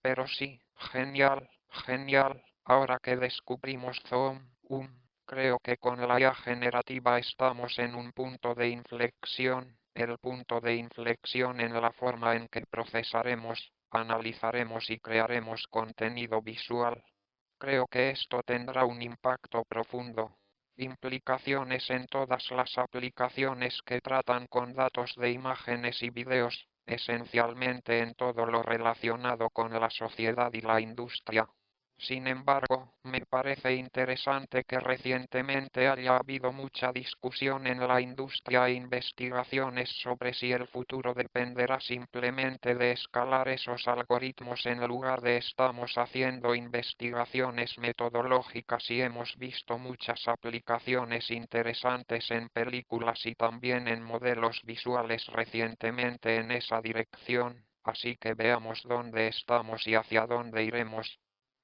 Pero sí, genial, genial, ahora que descubrimos Zoom, creo que con la IA generativa estamos en un punto de inflexión, el punto de inflexión en la forma en que procesaremos, analizaremos y crearemos contenido visual. Creo que esto tendrá un impacto profundo. Implicaciones en todas las aplicaciones que tratan con datos de imágenes y videos, esencialmente en todo lo relacionado con la sociedad y la industria. Sin embargo, me parece interesante que recientemente haya habido mucha discusión en la industria e investigaciones sobre si el futuro dependerá simplemente de escalar esos algoritmos en lugar de estamos haciendo investigaciones metodológicas y hemos visto muchas aplicaciones interesantes en películas y también en modelos visuales recientemente en esa dirección, así que veamos dónde estamos y hacia dónde iremos.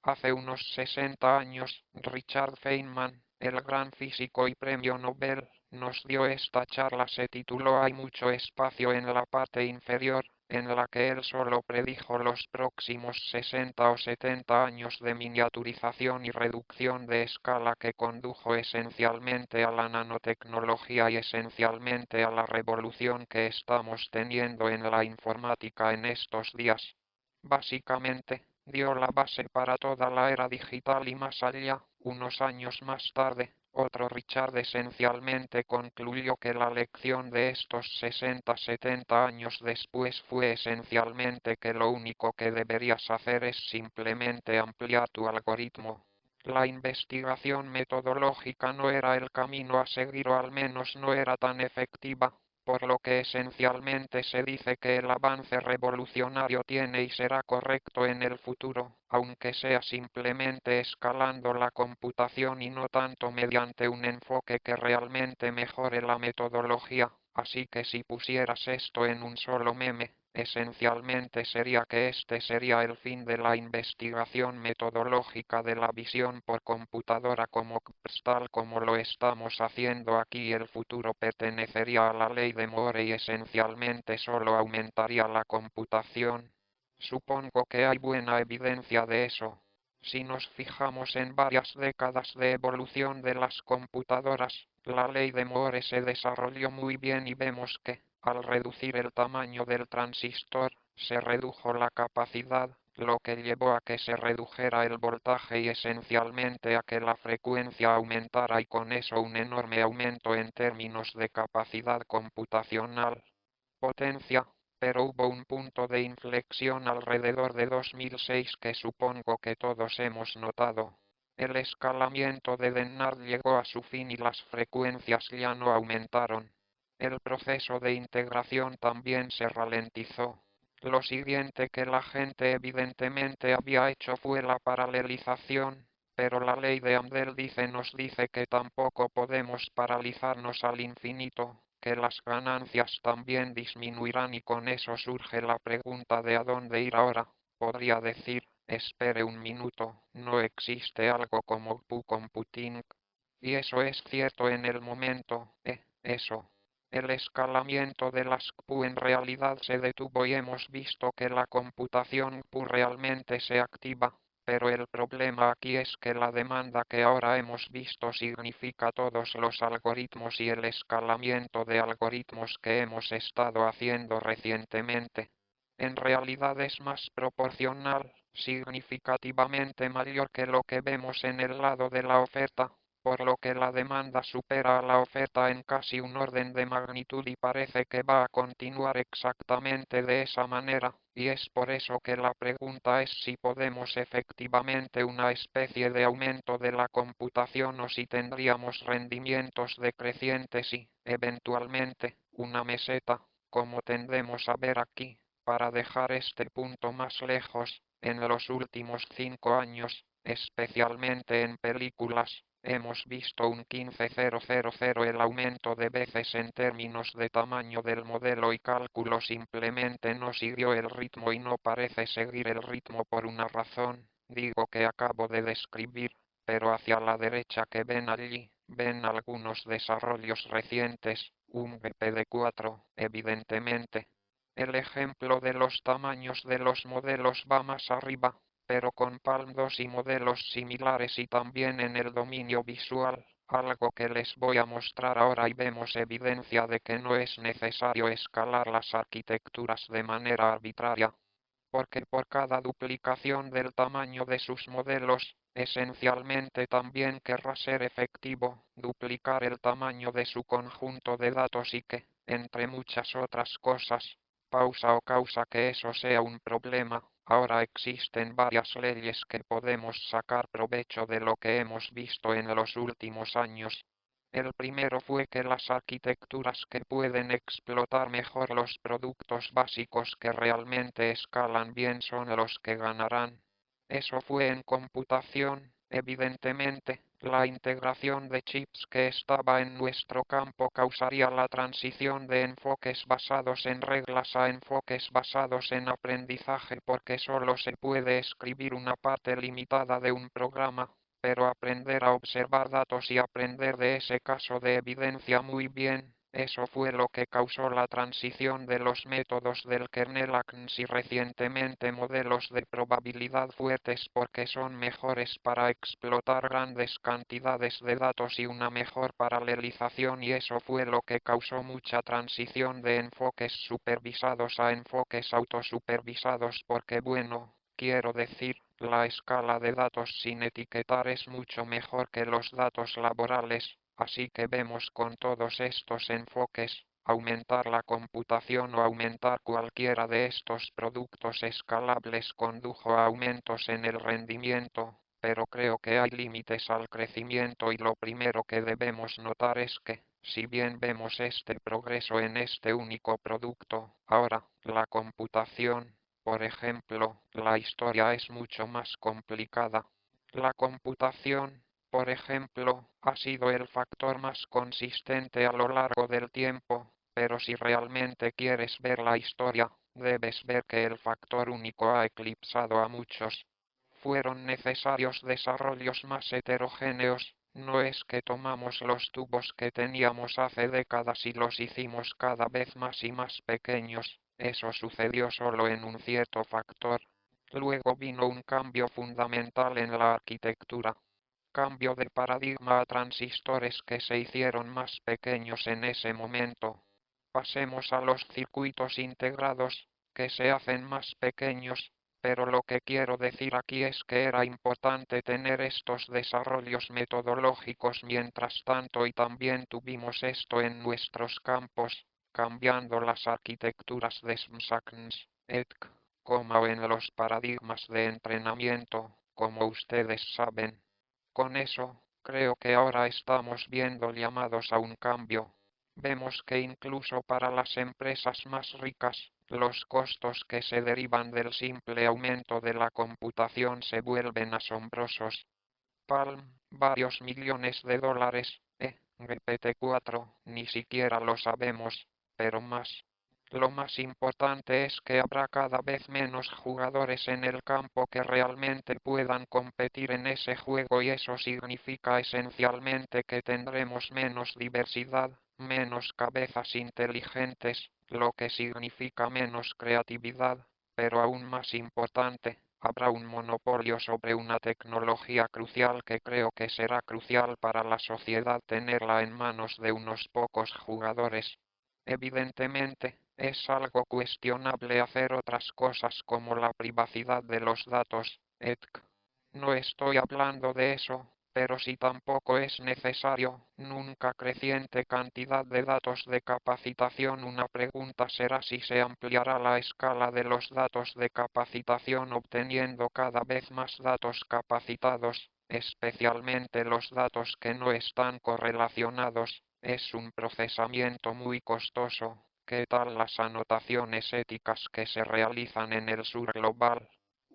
Hace unos 60 años, Richard Feynman, el gran físico y premio Nobel, nos dio esta charla. Se tituló Hay mucho espacio en la parte inferior, en la que él solo predijo los próximos 60 o 70 años de miniaturización y reducción de escala que condujo esencialmente a la nanotecnología y esencialmente a la revolución que estamos teniendo en la informática en estos días. Básicamente, dio la base para toda la era digital y más allá. Unos años más tarde, otro Richard esencialmente concluyó que la lección de estos 60-70 años después fue esencialmente que lo único que deberías hacer es simplemente ampliar tu algoritmo. La investigación metodológica no era el camino a seguir o al menos no era tan efectiva, por lo que esencialmente se dice que el avance revolucionario tiene y será correcto en el futuro, aunque sea simplemente escalando la computación y no tanto mediante un enfoque que realmente mejore la metodología. Así que si pusieras esto en un solo meme, esencialmente sería que este sería el fin de la investigación metodológica de la visión por computadora como tal como lo estamos haciendo aquí. El futuro pertenecería a la ley de Moore y esencialmente solo aumentaría la computación. Supongo que hay buena evidencia de eso. Si nos fijamos en varias décadas de evolución de las computadoras, la ley de Moore se desarrolló muy bien y vemos que, al reducir el tamaño del transistor, se redujo la capacidad, lo que llevó a que se redujera el voltaje y esencialmente a que la frecuencia aumentara y con eso un enorme aumento en términos de capacidad computacional. Potencia, pero hubo un punto de inflexión alrededor de 2006 que supongo que todos hemos notado. El escalamiento de Dennard llegó a su fin y las frecuencias ya no aumentaron. El proceso de integración también se ralentizó. Lo siguiente que la gente evidentemente había hecho fue la paralelización, pero la ley de Amdahl nos dice que tampoco podemos paralizarnos al infinito, que las ganancias también disminuirán y con eso surge la pregunta de a dónde ir ahora. Podría decir, espere un minuto, no existe algo como computing. Y eso es cierto en el momento, eso. El escalamiento de las CPU en realidad se detuvo y hemos visto que la computación CPU realmente se activa, pero el problema aquí es que la demanda que ahora hemos visto significa todos los algoritmos y el escalamiento de algoritmos que hemos estado haciendo recientemente. En realidad es más proporcional, significativamente mayor que lo que vemos en el lado de la oferta, por lo que la demanda supera a la oferta en casi un orden de magnitud y parece que va a continuar exactamente de esa manera, y es por eso que la pregunta es si podemos efectivamente una especie de aumento de la computación o si tendríamos rendimientos decrecientes y, eventualmente, una meseta, como tendemos a ver aquí. Para dejar este punto más lejos, en los últimos 5 años, especialmente en películas, hemos visto un 15,000 el aumento de veces en términos de tamaño del modelo y cálculo simplemente no siguió el ritmo y no parece seguir el ritmo por una razón, digo que acabo de describir, pero hacia la derecha que ven allí, ven algunos desarrollos recientes, un GPD4, evidentemente. El ejemplo de los tamaños de los modelos va más arriba, pero con Palm 2 y modelos similares y también en el dominio visual, algo que les voy a mostrar ahora y vemos evidencia de que no es necesario escalar las arquitecturas de manera arbitraria, porque por cada duplicación del tamaño de sus modelos, esencialmente también querrá ser efectivo duplicar el tamaño de su conjunto de datos y que, entre muchas otras cosas, pausa o causa que eso sea un problema. Ahora existen varias leyes que podemos sacar provecho de lo que hemos visto en los últimos años. El primero fue que las arquitecturas que pueden explotar mejor los productos básicos que realmente escalan bien son los que ganarán. Eso fue en computación, evidentemente, la integración de chips que estaba en nuestro campo causaría la transición de enfoques basados en reglas a enfoques basados en aprendizaje porque solo se puede escribir una parte limitada de un programa, pero aprender a observar datos y aprender de ese caso de evidencia muy bien, eso fue lo que causó la transición de los métodos del kernel ACNS y recientemente modelos de probabilidad fuertes porque son mejores para explotar grandes cantidades de datos y una mejor paralelización y eso fue lo que causó mucha transición de enfoques supervisados a enfoques autosupervisados porque bueno, quiero decir, la escala de datos sin etiquetar es mucho mejor que los datos laborales, así que vemos con todos estos enfoques, aumentar la computación o aumentar cualquiera de estos productos escalables condujo a aumentos en el rendimiento, pero creo que hay límites al crecimiento y lo primero que debemos notar es que, si bien vemos este progreso en este único producto, ahora, la computación, por ejemplo, la historia es mucho más complicada. La computación, por ejemplo, ha sido el factor más consistente a lo largo del tiempo, pero si realmente quieres ver la historia, debes ver que el factor único ha eclipsado a muchos. Fueron necesarios desarrollos más heterogéneos, no es que tomamos los tubos que teníamos hace décadas y los hicimos cada vez más y más pequeños, eso sucedió solo en un cierto factor. Luego vino un cambio fundamental en la arquitectura. Cambio de paradigma a transistores que se hicieron más pequeños en ese momento. Pasemos a los circuitos integrados, que se hacen más pequeños, pero lo que quiero decir aquí es que era importante tener estos desarrollos metodológicos mientras tanto y también tuvimos esto en nuestros campos, cambiando las arquitecturas de SMSACNS, ETC, como en los paradigmas de entrenamiento, como ustedes saben. Con eso, creo que ahora estamos viendo llamados a un cambio. Vemos que incluso para las empresas más ricas, los costos que se derivan del simple aumento de la computación se vuelven asombrosos. Palm, varios millones de dólares, GPT-4, ni siquiera lo sabemos, pero más. Lo más importante es que habrá cada vez menos jugadores en el campo que realmente puedan competir en ese juego y eso significa esencialmente que tendremos menos diversidad, menos cabezas inteligentes, lo que significa menos creatividad, pero aún más importante, habrá un monopolio sobre una tecnología crucial que creo que será crucial para la sociedad tenerla en manos de unos pocos jugadores. Evidentemente, es algo cuestionable hacer otras cosas como la privacidad de los datos, etc. No estoy hablando de eso, pero si tampoco es necesario, nunca creciente cantidad de datos de capacitación. Una pregunta será si se ampliará la escala de los datos de capacitación obteniendo cada vez más datos capacitados, especialmente los datos que no están correlacionados. Es un procesamiento muy costoso. ¿Qué tal las anotaciones éticas que se realizan en el sur global?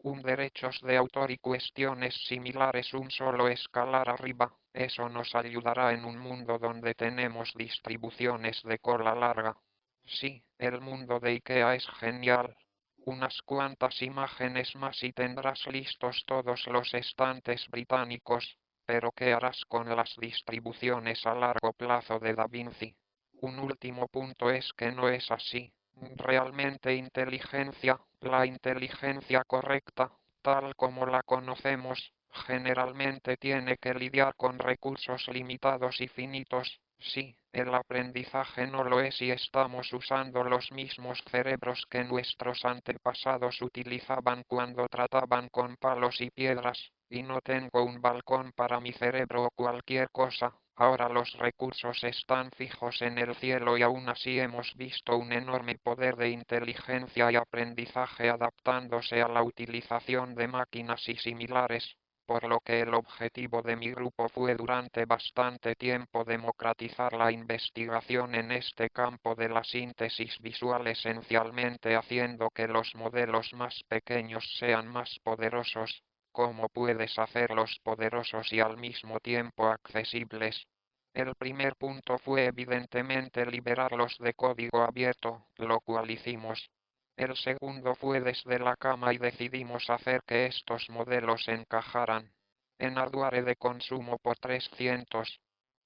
Derechos de autor y cuestiones similares un solo escalar arriba, eso nos ayudará en un mundo donde tenemos distribuciones de cola larga. Sí, el mundo de IKEA es genial. Unas cuantas imágenes más y tendrás listos todos los estantes británicos, pero ¿qué harás con las distribuciones a largo plazo de Da Vinci? Un último punto es que no es así. Realmente inteligencia, la inteligencia correcta, tal como la conocemos, generalmente tiene que lidiar con recursos limitados y finitos. Sí, el aprendizaje no lo es y estamos usando los mismos cerebros que nuestros antepasados utilizaban cuando trataban con palos y piedras, y no tengo un balcón para mi cerebro o cualquier cosa. Ahora los recursos están fijos en el cielo y aún así hemos visto un enorme poder de inteligencia y aprendizaje adaptándose a la utilización de máquinas y similares, por lo que el objetivo de mi grupo fue durante bastante tiempo democratizar la investigación en este campo de la síntesis visual, esencialmente haciendo que los modelos más pequeños sean más poderosos. ¿Cómo puedes hacerlos poderosos y al mismo tiempo accesibles? El primer punto fue evidentemente liberarlos de código abierto, lo cual hicimos. El segundo fue desde la cama y decidimos hacer que estos modelos encajaran en hardware de consumo por 300,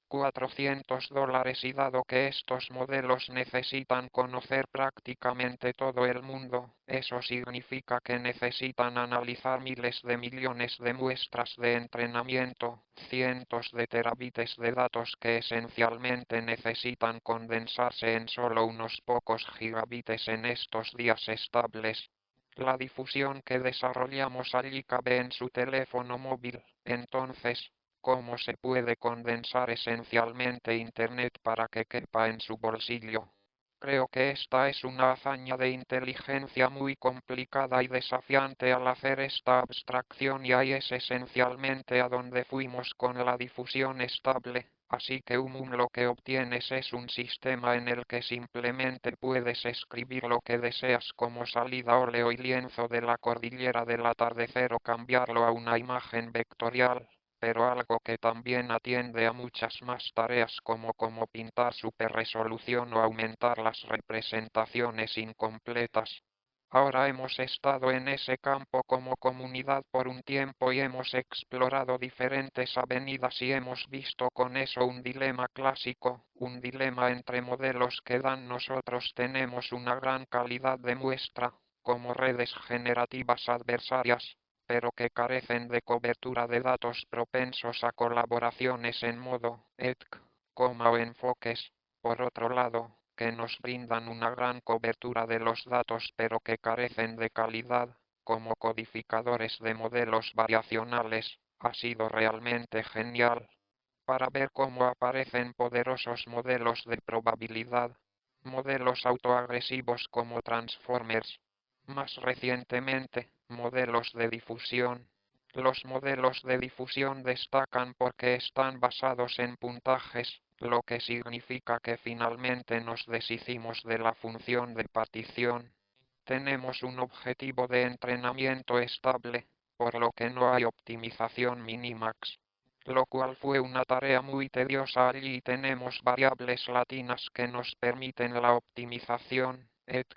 $400 y dado que estos modelos necesitan conocer prácticamente todo el mundo, eso significa que necesitan analizar miles de millones de muestras de entrenamiento, cientos de terabytes de datos que esencialmente necesitan condensarse en solo unos pocos gigabytes en estos días estables. La difusión que desarrollamos allí cabe en su teléfono móvil, entonces, ¿cómo se puede condensar esencialmente Internet para que quepa en su bolsillo? Creo que esta es una hazaña de inteligencia muy complicada y desafiante al hacer esta abstracción y ahí es esencialmente a donde fuimos con la difusión estable. Así que lo que obtienes es un sistema en el que simplemente puedes escribir lo que deseas como salida óleo y lienzo de la cordillera del atardecer o cambiarlo a una imagen vectorial, pero algo que también atiende a muchas más tareas como pintar superresolución o aumentar las representaciones incompletas. Ahora hemos estado en ese campo como comunidad por un tiempo y hemos explorado diferentes avenidas y hemos visto con eso un dilema clásico, un dilema entre modelos que dan nosotros tenemos una gran calidad de muestra, como redes generativas adversarias, pero que carecen de cobertura de datos propensos a colaboraciones en modo ETC, o enfoques, por otro lado, que nos brindan una gran cobertura de los datos pero que carecen de calidad, como codificadores de modelos variacionales, ha sido realmente genial. Para ver cómo aparecen poderosos modelos de probabilidad, modelos autoagresivos como Transformers. Más recientemente, modelos de difusión. Los modelos de difusión destacan porque están basados en puntajes, lo que significa que finalmente nos deshicimos de la función de partición. Tenemos un objetivo de entrenamiento estable, por lo que no hay optimización minimax, lo cual fue una tarea muy tediosa. Allí tenemos variables latinas que nos permiten la optimización, etc.,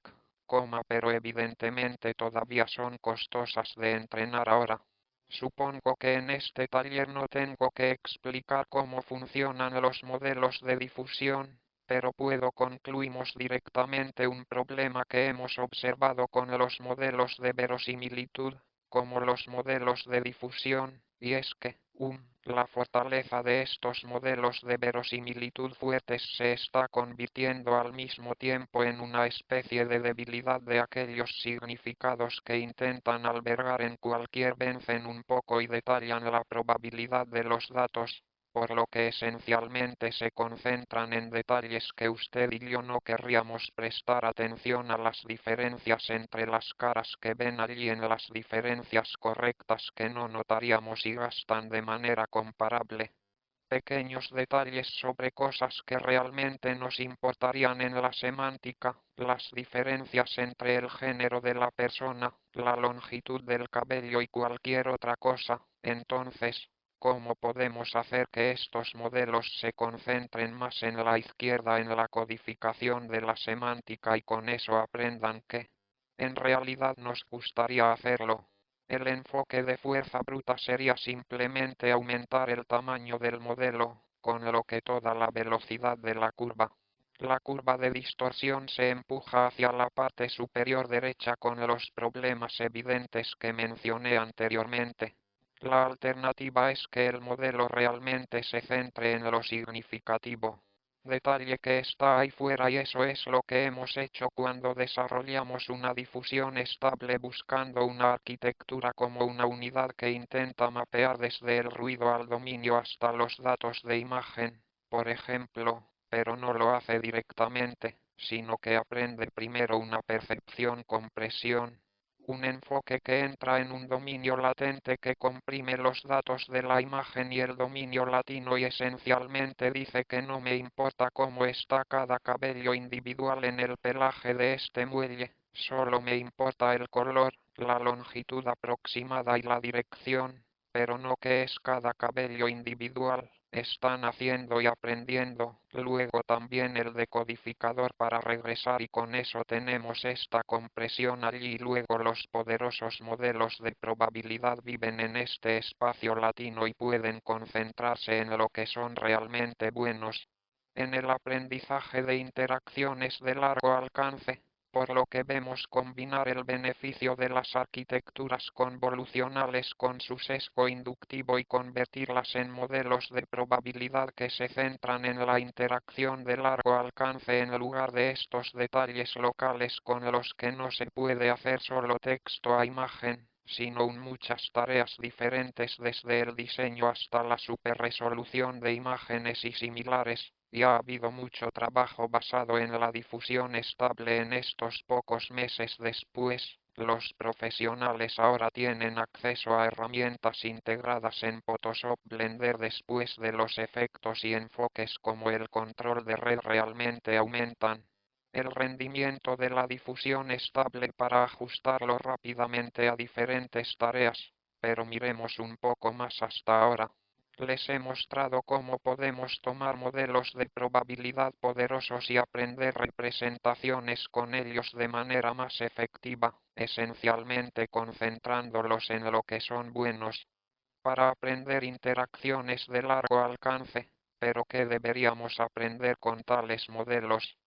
pero evidentemente todavía son costosas de entrenar ahora. Supongo que en este taller no tengo que explicar cómo funcionan los modelos de difusión, pero concluimos directamente un problema que hemos observado con los modelos de verosimilitud, como los modelos de difusión, y es que, la fortaleza de estos modelos de verosimilitud fuertes se está convirtiendo al mismo tiempo en una especie de debilidad de aquellos significados que intentan albergar en cualquier en un poco y detallan la probabilidad de los datos, por lo que esencialmente se concentran en detalles que usted y yo no querríamos prestar atención a las diferencias entre las caras que ven allí en las diferencias correctas que no notaríamos y gastan de manera comparable. Pequeños detalles sobre cosas que realmente nos importarían en la semántica, las diferencias entre el género de la persona, la longitud del cabello y cualquier otra cosa. Entonces, ¿cómo podemos hacer que estos modelos se concentren más en la izquierda en la codificación de la semántica y con eso aprendan que, en realidad nos gustaría hacerlo? El enfoque de fuerza bruta sería simplemente aumentar el tamaño del modelo, con lo que toda la velocidad de la curva La curva de distorsión se empuja hacia la parte superior derecha con los problemas evidentes que mencioné anteriormente. La alternativa es que el modelo realmente se centre en lo significativo. Detalle que está ahí fuera, y eso es lo que hemos hecho cuando desarrollamos una difusión estable buscando una arquitectura como una unidad que intenta mapear desde el ruido al dominio hasta los datos de imagen, por ejemplo, pero no lo hace directamente, sino que aprende primero una percepción compresión. Un enfoque que entra en un dominio latente que comprime los datos de la imagen y el dominio latino y esencialmente dice que no me importa cómo está cada cabello individual en el pelaje de este muelle, solo me importa el color, la longitud aproximada y la dirección, pero no qué es cada cabello individual. Están haciendo y aprendiendo, luego también el decodificador para regresar y con eso tenemos esta compresión allí y luego los poderosos modelos de probabilidad viven en este espacio latino y pueden concentrarse en lo que son realmente buenos. En el aprendizaje de interacciones de largo alcance, por lo que vemos combinar el beneficio de las arquitecturas convolucionales con su sesgo inductivo y convertirlas en modelos de probabilidad que se centran en la interacción de largo alcance en lugar de estos detalles locales con los que no se puede hacer solo texto a imagen, sino muchas tareas diferentes desde el diseño hasta la superresolución de imágenes y similares. Y ha habido mucho trabajo basado en la difusión estable en estos pocos meses después. Los profesionales ahora tienen acceso a herramientas integradas en Photoshop Blender después de los efectos y enfoques como el control de red realmente aumentan el rendimiento de la difusión estable para ajustarlo rápidamente a diferentes tareas, pero miremos un poco más hasta ahora. Les he mostrado cómo podemos tomar modelos de probabilidad poderosos y aprender representaciones con ellos de manera más efectiva, esencialmente concentrándolos en lo que son buenos para aprender interacciones de largo alcance. Pero ¿qué deberíamos aprender con tales modelos?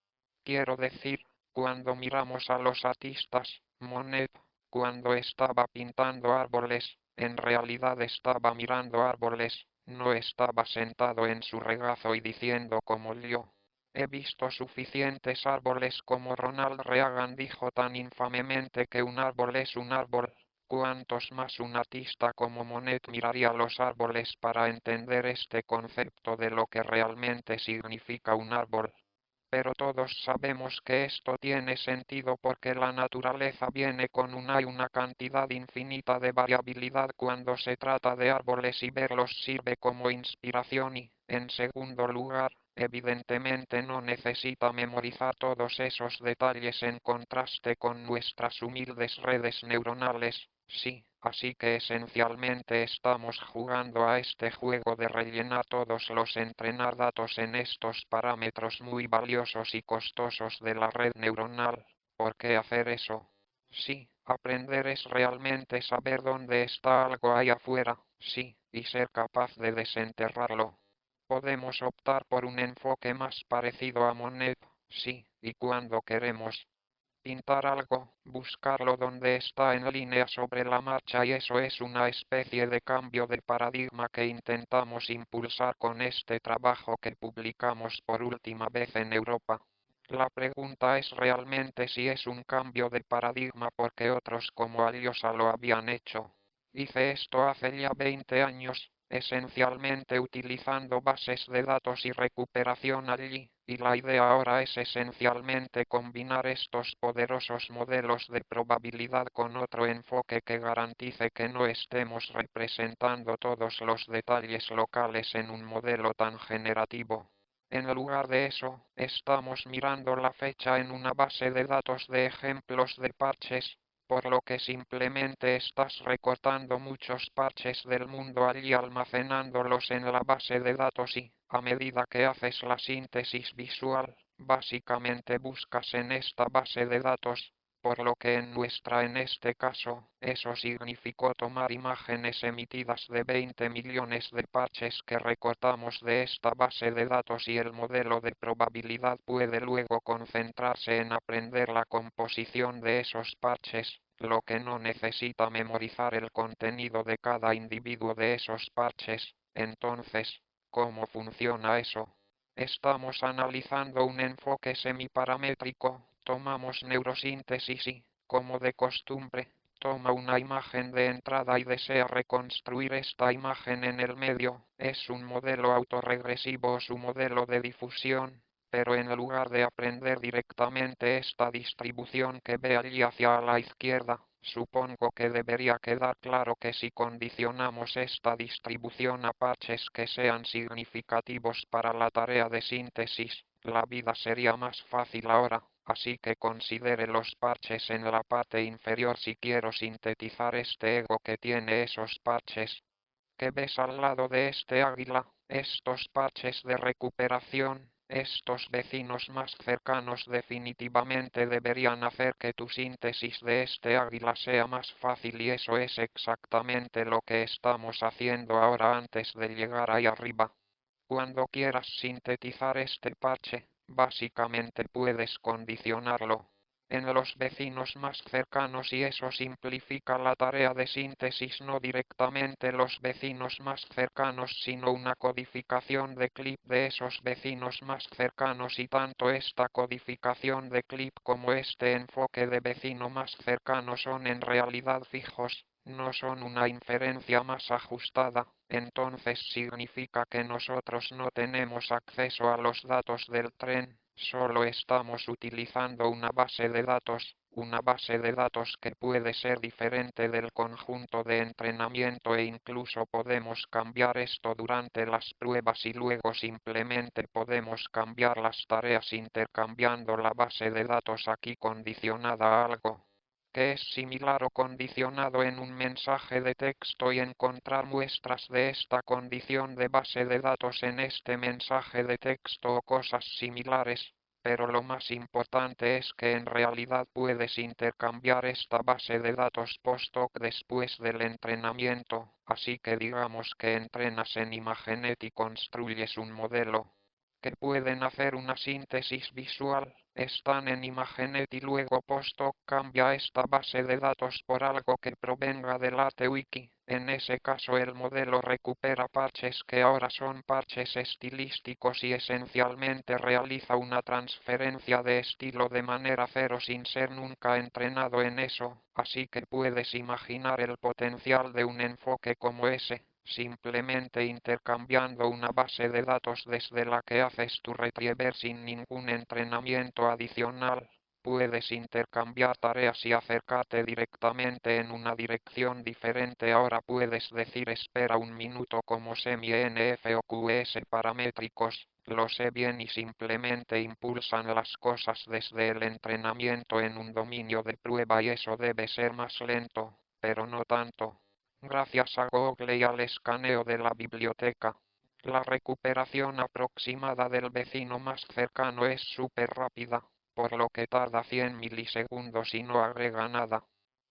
Quiero decir, cuando miramos a los artistas, Monet, cuando estaba pintando árboles, en realidad estaba mirando árboles, no estaba sentado en su regazo y diciendo como yo. He visto suficientes árboles como Ronald Reagan dijo tan infamemente que un árbol es un árbol. ¿Cuántos más un artista como Monet miraría los árboles para entender este concepto de lo que realmente significa un árbol? Pero todos sabemos que esto tiene sentido porque la naturaleza viene con una cantidad infinita de variabilidad cuando se trata de árboles y verlos sirve como inspiración y, en segundo lugar, evidentemente no necesita memorizar todos esos detalles en contraste con nuestras humildes redes neuronales. Sí, así que esencialmente estamos jugando a este juego de rellenar todos los entrenar datos en estos parámetros muy valiosos y costosos de la red neuronal. ¿Por qué hacer eso? Sí, aprender es realmente saber dónde está algo ahí afuera, sí, y ser capaz de desenterrarlo. Podemos optar por un enfoque más parecido a Monet, sí, y cuando queremos pintar algo, buscarlo donde está en línea sobre la marcha y eso es una especie de cambio de paradigma que intentamos impulsar con este trabajo que publicamos por última vez en Europa. La pregunta es realmente si es un cambio de paradigma porque otros como Aliosa lo habían hecho. Hice esto hace ya 20 años, esencialmente utilizando bases de datos y recuperación allí, y la idea ahora es esencialmente combinar estos poderosos modelos de probabilidad con otro enfoque que garantice que no estemos representando todos los detalles locales en un modelo tan generativo. En lugar de eso, estamos mirando la fecha en una base de datos de ejemplos de parches, por lo que simplemente estás recortando muchos parches del mundo allí almacenándolos en la base de datos y, a medida que haces la síntesis visual, básicamente buscas en esta base de datos por lo que en este caso, eso significó tomar imágenes emitidas de 20 millones de parches que recortamos de esta base de datos y el modelo de probabilidad puede luego concentrarse en aprender la composición de esos parches, lo que no necesita memorizar el contenido de cada individuo de esos parches. Entonces, ¿cómo funciona eso? Estamos analizando un enfoque semiparamétrico, tomamos neurosíntesis y, como de costumbre, toma una imagen de entrada y desea reconstruir esta imagen en el medio, es un modelo autorregresivo o su modelo de difusión, pero en lugar de aprender directamente esta distribución que ve allí hacia la izquierda, supongo que debería quedar claro que si condicionamos esta distribución a parches que sean significativos para la tarea de síntesis, la vida sería más fácil ahora, así que considere los parches en la parte inferior si quiero sintetizar este ego que tiene esos parches. ¿Qué ves al lado de este águila? Estos parches de recuperación, estos vecinos más cercanos definitivamente deberían hacer que tu síntesis de este águila sea más fácil y eso es exactamente lo que estamos haciendo ahora antes de llegar ahí arriba. Cuando quieras sintetizar este parche, básicamente puedes condicionarlo en los vecinos más cercanos y eso simplifica la tarea de síntesis no directamente los vecinos más cercanos sino una codificación de clip de esos vecinos más cercanos y tanto esta codificación de clip como este enfoque de vecino más cercano son en realidad fijos, no son una inferencia más ajustada, entonces significa que nosotros no tenemos acceso a los datos del tren. Solo estamos utilizando una base de datos que puede ser diferente del conjunto de entrenamiento e incluso podemos cambiar esto durante las pruebas y luego simplemente podemos cambiar las tareas intercambiando la base de datos aquí condicionada a algo que es similar o condicionado en un mensaje de texto y encontrar muestras de esta condición de base de datos en este mensaje de texto o cosas similares, pero lo más importante es que en realidad puedes intercambiar esta base de datos post-hoc después del entrenamiento, así que digamos que entrenas en ImageNet y construyes un modelo que pueden hacer una síntesis visual, están en ImageNet y luego post-hoc cambia esta base de datos por algo que provenga de LaTeWiki. En ese caso el modelo recupera parches que ahora son parches estilísticos y esencialmente realiza una transferencia de estilo de manera cero sin ser nunca entrenado en eso, así que puedes imaginar el potencial de un enfoque como ese. Simplemente intercambiando una base de datos desde la que haces tu retriever sin ningún entrenamiento adicional, puedes intercambiar tareas y acercarte directamente en una dirección diferente. Ahora puedes decir espera un minuto como semi-NF o QS paramétricos, lo sé bien y simplemente impulsan las cosas desde el entrenamiento en un dominio de prueba y eso debe ser más lento, pero no tanto. Gracias a Google y al escaneo de la biblioteca, la recuperación aproximada del vecino más cercano es súper rápida, por lo que tarda 100 milisegundos y no agrega nada.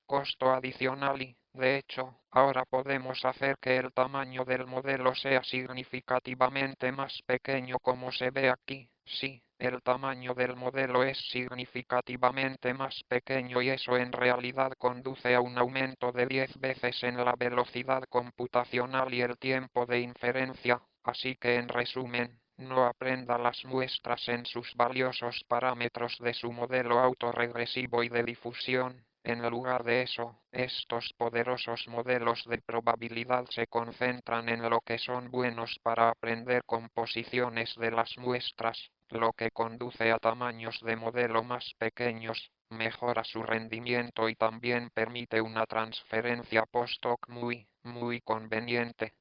Costo adicional y, de hecho, ahora podemos hacer que el tamaño del modelo sea significativamente más pequeño como se ve aquí. Sí, el tamaño del modelo es significativamente más pequeño y eso en realidad conduce a un aumento de 10 veces en la velocidad computacional y el tiempo de inferencia, así que en resumen, no aprenda las muestras en sus valiosos parámetros de su modelo autorregresivo y de difusión. En lugar de eso, estos poderosos modelos de probabilidad se concentran en lo que son buenos para aprender composiciones de las muestras, lo que conduce a tamaños de modelo más pequeños, mejora su rendimiento y también permite una transferencia post-hoc muy conveniente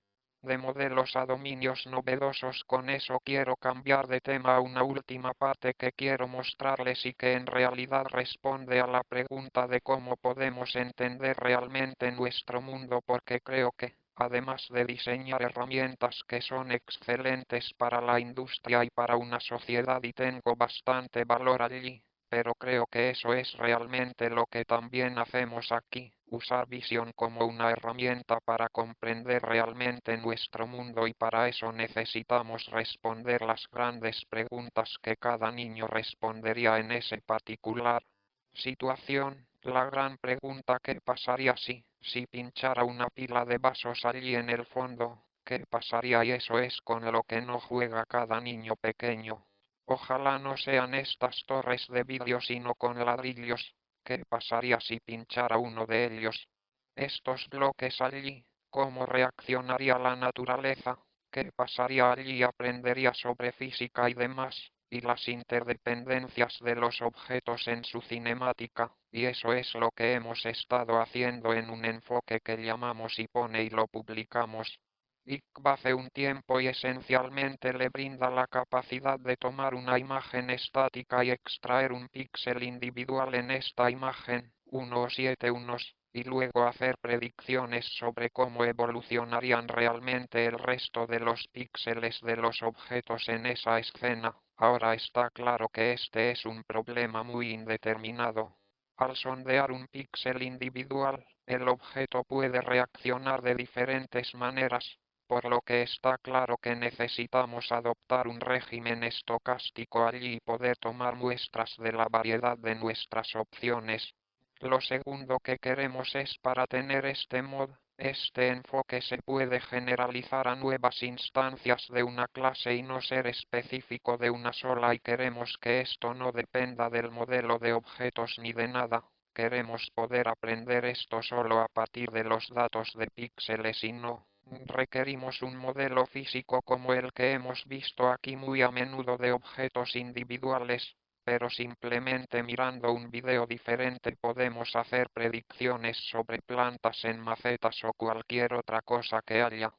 de modelos a dominios novedosos. Con eso quiero cambiar de tema a una última parte que quiero mostrarles y que en realidad responde a la pregunta de cómo podemos entender realmente nuestro mundo porque creo que, además de diseñar herramientas que son excelentes para la industria y para una sociedad y tengo bastante valor allí, pero creo que eso es realmente lo que también hacemos aquí, usar visión como una herramienta para comprender realmente nuestro mundo, y para eso necesitamos responder las grandes preguntas que cada niño respondería en ese particular situación. La gran pregunta: ¿qué pasaría si pinchara una pila de vasos allí en el fondo? ¿Qué pasaría? Y eso es con lo que no juega cada niño pequeño. Ojalá no sean estas torres de vidrio sino con ladrillos. ¿Qué pasaría si pinchara uno de ellos? Estos bloques allí, ¿cómo reaccionaría la naturaleza? ¿Qué pasaría allí? Aprendería sobre física y demás, y las interdependencias de los objetos en su cinemática, y eso es lo que hemos estado haciendo en un enfoque que llamamos y pone y lo publicamos. ICB hace un tiempo y esencialmente le brinda la capacidad de tomar una imagen estática y extraer un píxel individual en esta imagen, 1 o 7 unos, y luego hacer predicciones sobre cómo evolucionarían realmente el resto de los píxeles de los objetos en esa escena. Ahora está claro que este es un problema muy indeterminado. Al sondear un píxel individual, el objeto puede reaccionar de diferentes maneras, por lo que está claro que necesitamos adoptar un régimen estocástico allí y poder tomar muestras de la variedad de nuestras opciones. Lo segundo que queremos es, para tener este enfoque se puede generalizar a nuevas instancias de una clase y no ser específico de una sola, y queremos que esto no dependa del modelo de objetos ni de nada. Queremos poder aprender esto solo a partir de los datos de píxeles y no requerimos un modelo físico como el que hemos visto aquí muy a menudo de objetos individuales, pero simplemente mirando un video diferente podemos hacer predicciones sobre plantas en macetas o cualquier otra cosa que haya.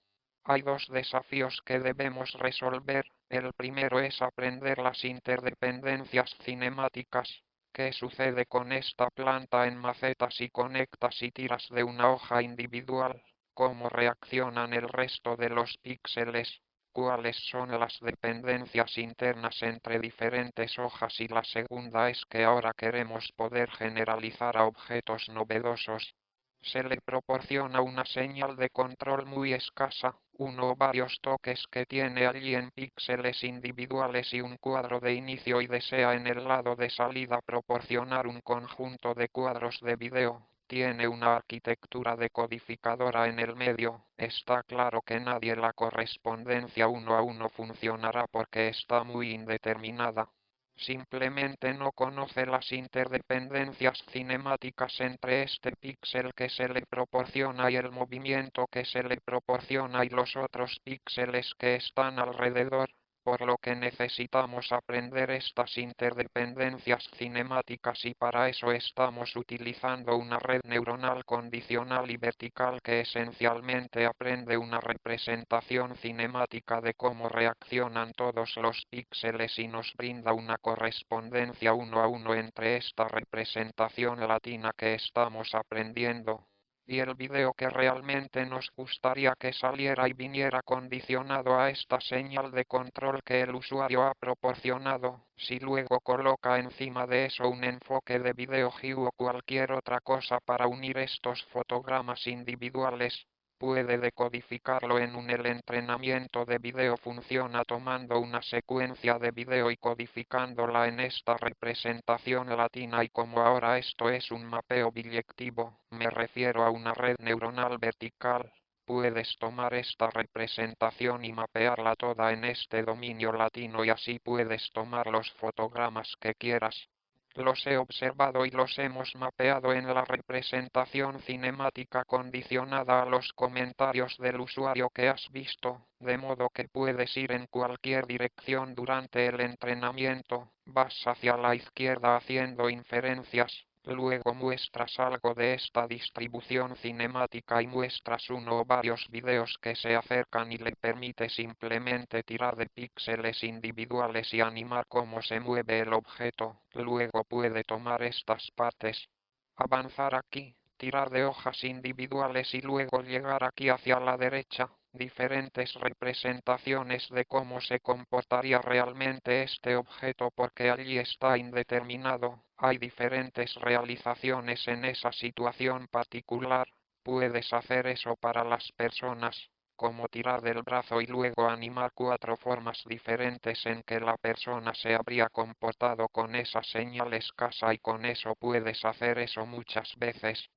Hay dos desafíos que debemos resolver. El primero es aprender las interdependencias cinemáticas. ¿Qué sucede con esta planta en macetas si conectas y tiras de una hoja individual? ¿Cómo reaccionan el resto de los píxeles? ¿Cuáles son las dependencias internas entre diferentes hojas? Y la segunda es que ahora queremos poder generalizar a objetos novedosos. Se le proporciona una señal de control muy escasa, uno o varios toques que tiene allí en píxeles individuales y un cuadro de inicio, y desea en el lado de salida proporcionar un conjunto de cuadros de video. Tiene una arquitectura decodificadora en el medio. Está claro que la correspondencia uno a uno funcionará porque está muy indeterminada. Simplemente no conoce las interdependencias cinemáticas entre este píxel que se le proporciona y el movimiento que se le proporciona y los otros píxeles que están alrededor, por lo que necesitamos aprender estas interdependencias cinemáticas, y para eso estamos utilizando una red neuronal condicional y vertical que esencialmente aprende una representación cinemática de cómo reaccionan todos los píxeles y nos brinda una correspondencia uno a uno entre esta representación latina que estamos aprendiendo y el video que realmente nos gustaría que saliera y viniera condicionado a esta señal de control que el usuario ha proporcionado. Si luego coloca encima de eso un enfoque de video GIF o cualquier otra cosa para unir estos fotogramas individuales, puede decodificarlo en el entrenamiento de video funciona tomando una secuencia de video y codificándola en esta representación latina, y como ahora esto es un mapeo biyectivo, me refiero a una red neuronal vertical, puedes tomar esta representación y mapearla toda en este dominio latino y así puedes tomar los fotogramas que quieras. Los he observado y los hemos mapeado en la representación cinemática condicionada a los comentarios del usuario que has visto, de modo que puedes ir en cualquier dirección durante el entrenamiento. Vas hacia la izquierda haciendo inferencias, luego muestras algo de esta distribución cinemática y muestras uno o varios videos que se acercan y le permite simplemente tirar de píxeles individuales y animar cómo se mueve el objeto. Luego puede tomar estas partes, avanzar aquí, tirar de hojas individuales y luego llegar aquí hacia la derecha. diferentes representaciones de cómo se comportaría realmente este objeto porque allí está indeterminado, hay diferentes realizaciones en esa situación particular, puedes hacer eso para las personas, como tirar del brazo y luego animar 4 formas diferentes en que la persona se habría comportado con esa señal escasa y con eso puedes hacer eso muchas veces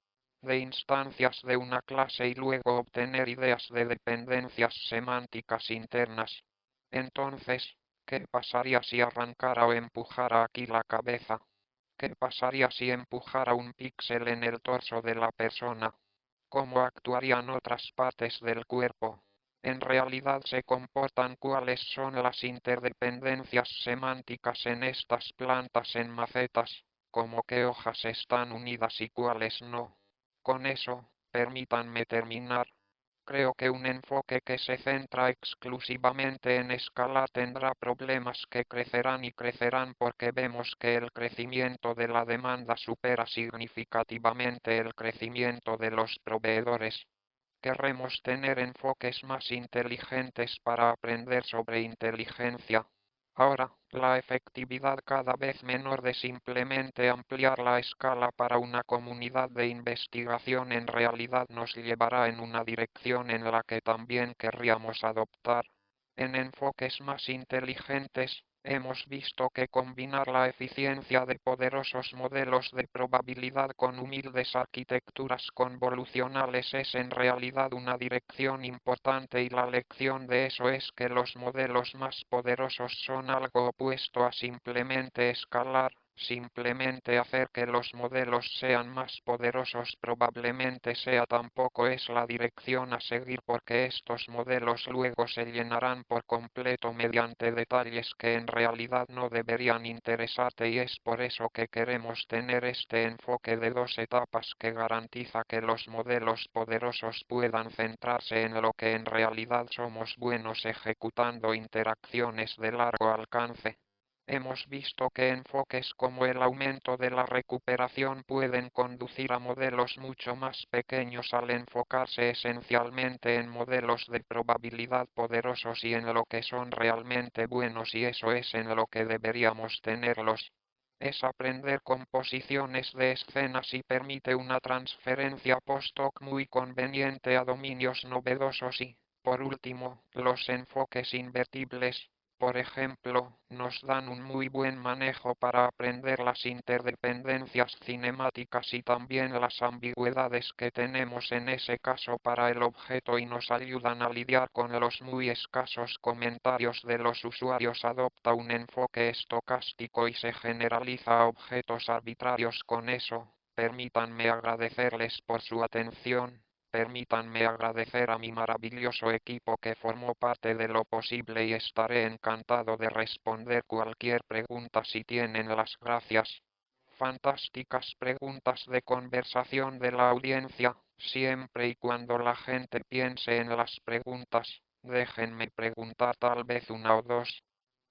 de instancias de una clase y luego obtener ideas de dependencias semánticas internas. Entonces, ¿qué pasaría si arrancara o empujara aquí la cabeza? ¿Qué pasaría si empujara un píxel en el torso de la persona? ¿Cómo actuarían otras partes del cuerpo? En realidad se comportan cuáles son las interdependencias semánticas en estas plantas en macetas, como qué hojas están unidas y cuáles no. Con eso, permítanme terminar. Creo que un enfoque que se centra exclusivamente en escalar tendrá problemas que crecerán y crecerán porque vemos que el crecimiento de la demanda supera significativamente el crecimiento de los proveedores. Querremos tener enfoques más inteligentes para aprender sobre inteligencia. Ahora, la efectividad cada vez menor de simplemente ampliar la escala para una comunidad de investigación en realidad nos llevará en una dirección en la que también querríamos adoptar. En enfoques más inteligentes, hemos visto que combinar la eficiencia de poderosos modelos de probabilidad con humildes arquitecturas convolucionales es en realidad una dirección importante y la lección de eso es que los modelos más poderosos son algo opuesto a simplemente escalar. Simplemente hacer que los modelos sean más poderosos probablemente sea tampoco es la dirección a seguir porque estos modelos luego se llenarán por completo mediante detalles que en realidad no deberían interesarte y es por eso que queremos tener este enfoque de 2 etapas que garantiza que los modelos poderosos puedan centrarse en lo que en realidad somos buenos ejecutando interacciones de largo alcance. Hemos visto que enfoques como el aumento de la recuperación pueden conducir a modelos mucho más pequeños al enfocarse esencialmente en modelos de probabilidad poderosos y en lo que son realmente buenos y eso es en lo que deberíamos tenerlos. Es aprender composiciones de escenas y permite una transferencia post-hoc muy conveniente a dominios novedosos y, por último, los enfoques invertibles por ejemplo, nos dan un muy buen manejo para aprender las interdependencias cinemáticas y también las ambigüedades que tenemos en ese caso para el objeto y nos ayudan a lidiar con los muy escasos comentarios de los usuarios. Adopta un enfoque estocástico y se generaliza a objetos arbitrarios con eso. Permítanme agradecerles por su atención. Permítanme agradecer a mi maravilloso equipo que formó parte de lo posible y estaré encantado de responder cualquier pregunta si tienen las gracias. Fantásticas preguntas de conversación de la audiencia, siempre y cuando la gente piense en las preguntas, déjenme preguntar tal vez una o dos.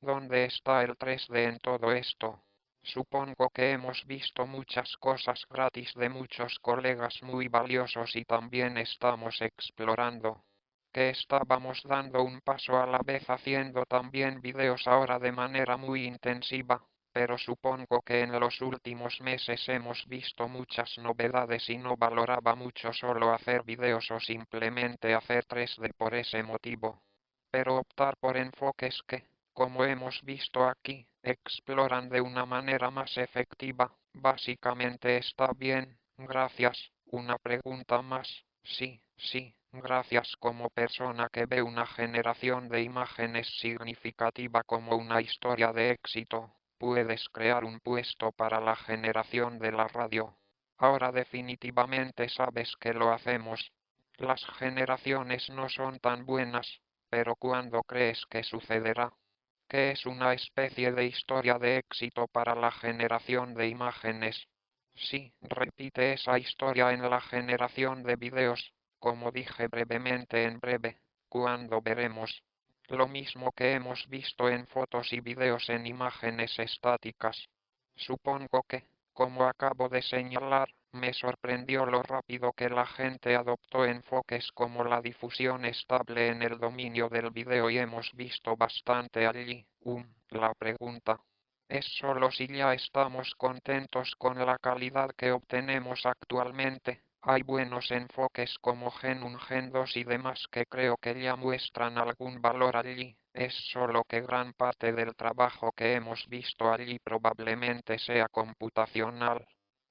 ¿Dónde está el 3D en todo esto? Supongo que hemos visto muchas cosas gratis de muchos colegas muy valiosos y también estamos explorando. Que estábamos dando un paso a la vez haciendo también videos ahora de manera muy intensiva, pero supongo que en los últimos meses hemos visto muchas novedades y no valoraba mucho solo hacer videos o simplemente hacer 3D por ese motivo. Pero optar por enfoques que, como hemos visto aquí, exploran de una manera más efectiva, básicamente está bien, gracias, una pregunta más, sí, sí, gracias como persona que ve una generación de imágenes significativa como una historia de éxito, puedes crear un puesto para la generación de la radio. Ahora definitivamente sabes que lo hacemos. Las generaciones no son tan buenas, pero ¿cuándo crees que sucederá? ¿Qué es una especie de historia de éxito para la generación de imágenes? Sí, repite esa historia en la generación de videos, como dije brevemente en breve, ¿cuándo veremos? Lo mismo que hemos visto en fotos y videos en imágenes estáticas. Supongo que, como acabo de señalar, Me sorprendió lo rápido que la gente adoptó enfoques como la difusión estable en el dominio del video y hemos visto bastante allí. La pregunta es solo si ya estamos contentos con la calidad que obtenemos actualmente. Hay buenos enfoques como Gen 1, Gen 2 y demás que creo que ya muestran algún valor allí. Es solo que gran parte del trabajo que hemos visto allí probablemente sea computacional.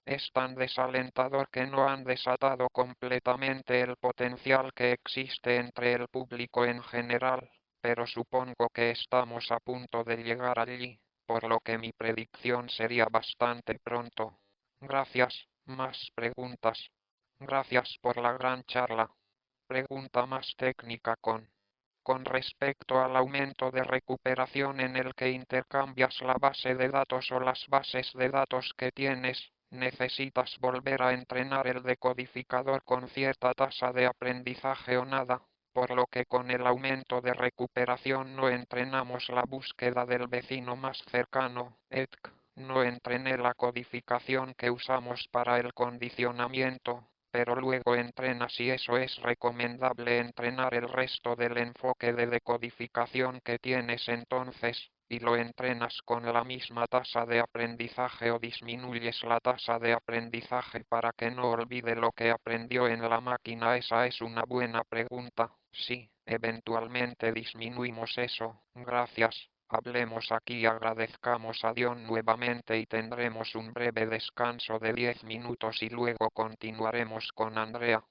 Es tan desalentador que no han desatado completamente el potencial que existe entre el público en general, pero supongo que estamos a punto de llegar allí, por lo que mi predicción sería bastante pronto. Gracias. Más preguntas. Gracias por la gran charla. Pregunta más técnica con respecto al aumento de recuperación en el que intercambias la base de datos o las bases de datos que tienes, necesitas volver a entrenar el decodificador con cierta tasa de aprendizaje o nada, por lo que con el aumento de recuperación no entrenamos la búsqueda del vecino más cercano, etc. No entrené la codificación que usamos para el condicionamiento, pero luego entrena si eso es recomendable entrenar el resto del enfoque de decodificación que tienes entonces, y lo entrenas con la misma tasa de aprendizaje o disminuyes la tasa de aprendizaje para que no olvide lo que aprendió en la máquina. Esa es una buena pregunta. Sí, eventualmente disminuimos eso. Gracias. Hablemos aquí, agradezcamos a Dios nuevamente y tendremos un breve descanso de 10 minutos y luego continuaremos con Andrea.